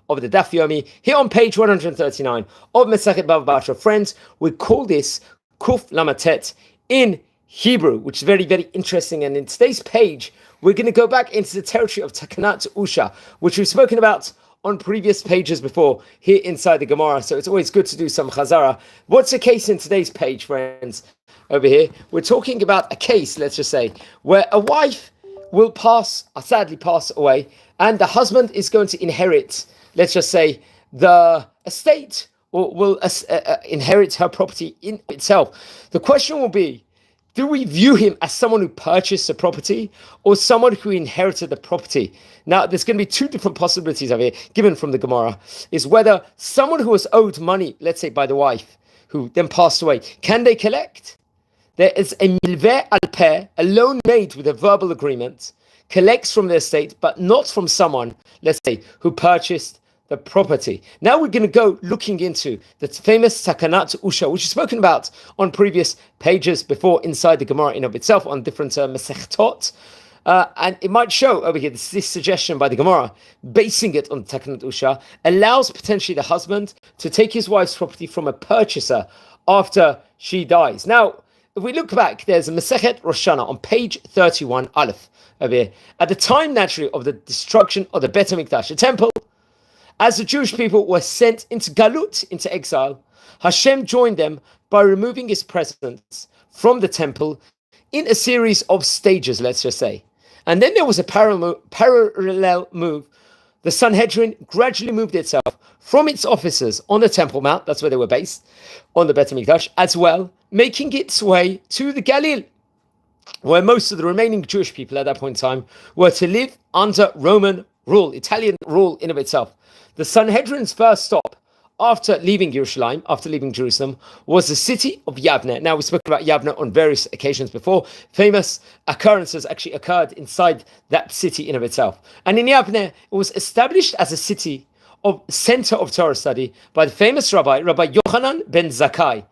of the Daf Yomi, here on page 139 of Masechet Bava Batra. Friends, we call this Kuf Lamatet in Hebrew, which is very, very interesting. And in today's page, we're going to go back into the territory of Takkanot Usha, which we've spoken about on previous pages before here inside the Gemara. So it's always good to do some chazara. What's the case in today's page, friends? Over here, we're talking about a case, let's just say, where a wife will sadly pass away, and the husband is going to inherit, let's just say, the estate, or will inherit her property in itself. The question will be, do we view him as someone who purchased the property or someone who inherited the property? Now, there's going to be two different possibilities over here, given from the Gemara, is whether someone who was owed money, let's say by the wife, who then passed away, can they collect? There is a milveh al peh, a loan made with a verbal agreement, collects from the estate, but not from someone, let's say, who purchased the property. Now we're going to go looking into the famous Takkanot Usha, which is spoken about on previous pages before inside the Gemara in of itself on different Masechtot. And it might show over here, this suggestion by the Gemara, basing it on Takkanot Usha, allows potentially the husband to take his wife's property from a purchaser after she dies. Now, if we look back, there's a Masechet Rosh Hashanah on page 31, Aleph, over here. At the time, naturally, of the destruction of the Bet HaMikdash, the temple, as the Jewish people were sent into Galut, into exile, Hashem joined them by removing his presence from the temple in a series of stages, let's just say. And then there was a parallel move. The Sanhedrin gradually moved itself from its offices on the Temple Mount, that's where they were based, on the Bet HaMikdash, as well, making its way to the Galil, where most of the remaining Jewish people at that point in time were to live under Roman rule, Italian rule in of itself. The Sanhedrin's first stop after leaving Jerusalem, after leaving Jerusalem, was the city of Yavne. Now, we spoke about Yavne on various occasions before. Famous occurrences actually occurred inside that city in of itself. And in Yavne, it was established as a city of center of Torah study by the famous Rabbi Yochanan ben Zakkai,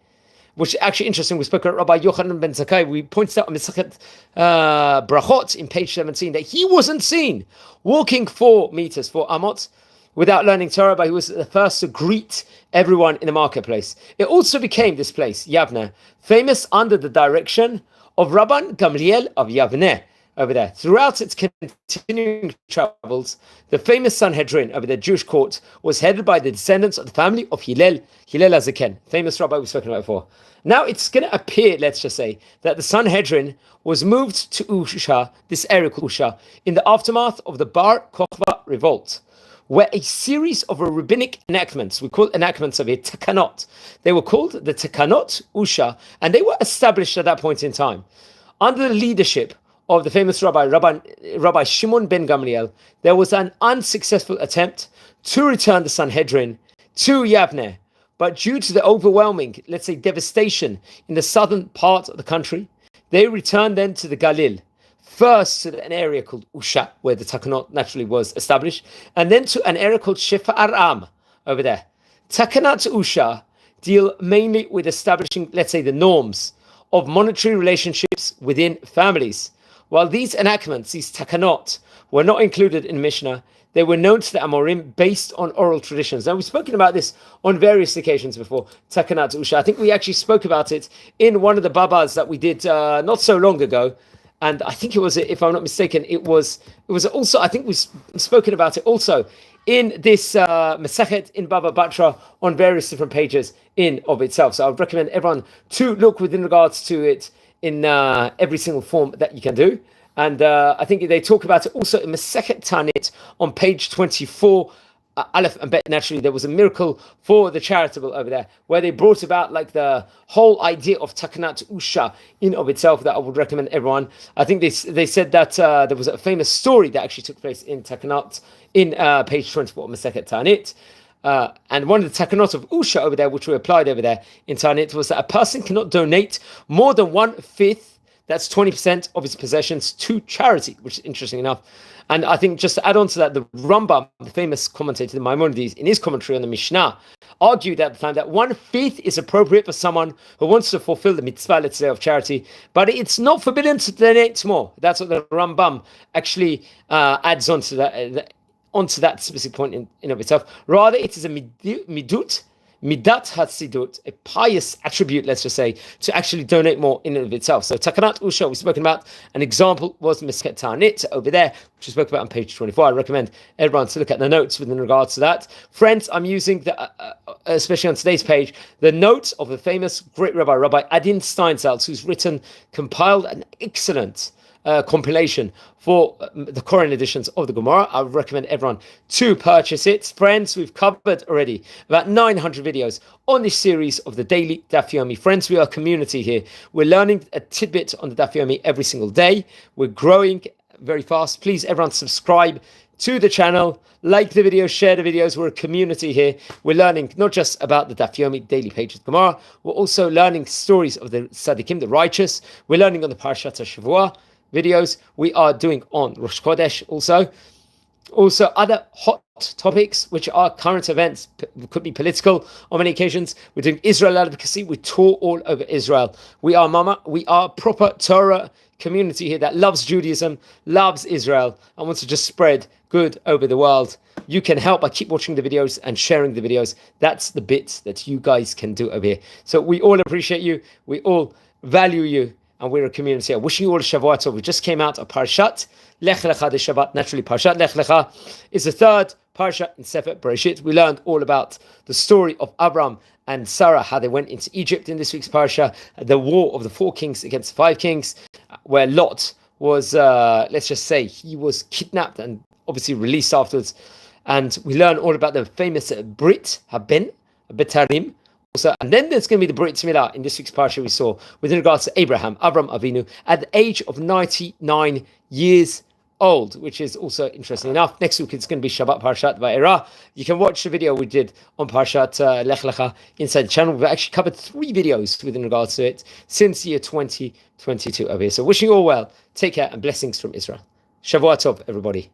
which is actually interesting. We spoke about Rabbi Yochanan ben Zakkai. We pointed out on Masechet Brachot in page 17 that he wasn't seen walking 4 meters, 4 amot, without learning Torah, but he was the first to greet everyone in the marketplace. It also became, this place, Yavne, famous under the direction of Rabban Gamliel of Yavne over there. Throughout its continuing travels, the famous Sanhedrin over the Jewish court was headed by the descendants of the family of Hillel HaZaken, famous rabbi we've spoken about before. Now it's going to appear, let's just say, that the Sanhedrin was moved to Usha, this area called Usha, in the aftermath of the Bar Kokhba revolt, where a series of rabbinic enactments, we call enactments of it Takkanot, they were called the Takkanot Usha, and they were established at that point in time. Under the leadership of the famous Rabbi Shimon ben Gamliel, there was an unsuccessful attempt to return the Sanhedrin to Yavne, but due to the overwhelming, let's say, devastation in the southern part of the country, they returned then to the Galil, first to an area called Usha, where the Takkanot naturally was established, and then to an area called Shefa Aram over there. Takkanot Usha deal mainly with establishing, let's say, the norms of monetary relationships within families. While these enactments, these Takkanot, were not included in Mishnah, they were known to the Amorim based on oral traditions. Now, we've spoken about this on various occasions before, Takkanot Usha. I think we actually spoke about it in one of the babas that we did not so long ago. And I think it was, if I'm not mistaken, it was also, I think we've spoken about it also in this Masechet in Bava Batra on various different pages in of itself. So I would recommend everyone to look within regards to it in every single form that you can do. And I think they talk about it also in Masechet Tanit on page 24, Aleph and Bet. Naturally, there was a miracle for the charitable over there, where they brought about like the whole idea of Takkanot Usha in of itself that I would recommend everyone. I think they said that there was a famous story that actually took place in Takkanot in page 24 of Masechet Tanit. And one of the Takkanot of Usha over there, which we applied over there in Tanit, was that a person cannot donate more than 1/5, that's 20% of his possessions, to charity, which is interesting enough. And I think just to add on to that, the Rambam, the famous commentator, the Maimonides, in his commentary on the Mishnah, argued at the time that 1/5 is appropriate for someone who wants to fulfill the mitzvah, let's say, of charity, but it's not forbidden to donate more. That's what the Rambam actually adds on to that. onto that specific point in of itself. Rather, it is a midat hasidut, a pious attribute, let's just say, to actually donate more in and of itself. So Takkanot Usha, we've spoken about. An example was Masechet Ta'anit over there, which we spoke about on page 24. I recommend everyone to look at the notes within regards to that. Friends, I'm using, especially on today's page, the notes of the famous great Rabbi Adin Steinsaltz, who's compiled an excellent compilation for the Koran editions of the Gemara. I would recommend everyone to purchase it. Friends, we've covered already about 900 videos on this series of the daily Daf Yomi. Friends, we are a community here. We're learning a tidbit on the Daf Yomi every single day. We're growing very fast. Please, everyone, subscribe to the channel, like the videos, share the videos. We're a community here. We're learning not just about the Daf Yomi daily page of Gemara, we're also learning stories of the Tzaddikim, the righteous. We're learning on the Parashat HaShavua videos. We are doing on Rosh Chodesh also other hot topics which are current events, could be political on many occasions. We're doing Israel advocacy. We tour all over Israel. We are a proper Torah community here that loves Judaism, loves Israel, and wants to just spread good over the world. You can help by keep watching the videos and sharing the videos. That's the bit that you guys can do over here. So we all appreciate you. We all value you. And we're a community. I'm wishing you all a Shavua Tov. We just came out of Parashat Lech Lecha this Shabbat. Naturally, Parashat Lech Lecha is the third Parashat in Sefer Bereshit. We learned all about the story of Abram and Sarah, how they went into Egypt in this week's Parasha, the war of the 4 kings against 5 kings, where Lot was, let's just say, he was kidnapped and obviously released afterwards. And we learn all about the famous Brit Betarim. Also, and then there's going to be the Brit Milah in this week's parsha we saw with regards to Abraham Avinu, at the age of 99 years old, which is also interesting enough. Next week it's going to be Shabbat Parashat Va'era. You can watch the video we did on Parashat Lech Lecha inside the channel. We've actually covered 3 videos with regards to it since year 2022 over here. So wishing you all well. Take care and blessings from Israel. Shavua Tov, everybody.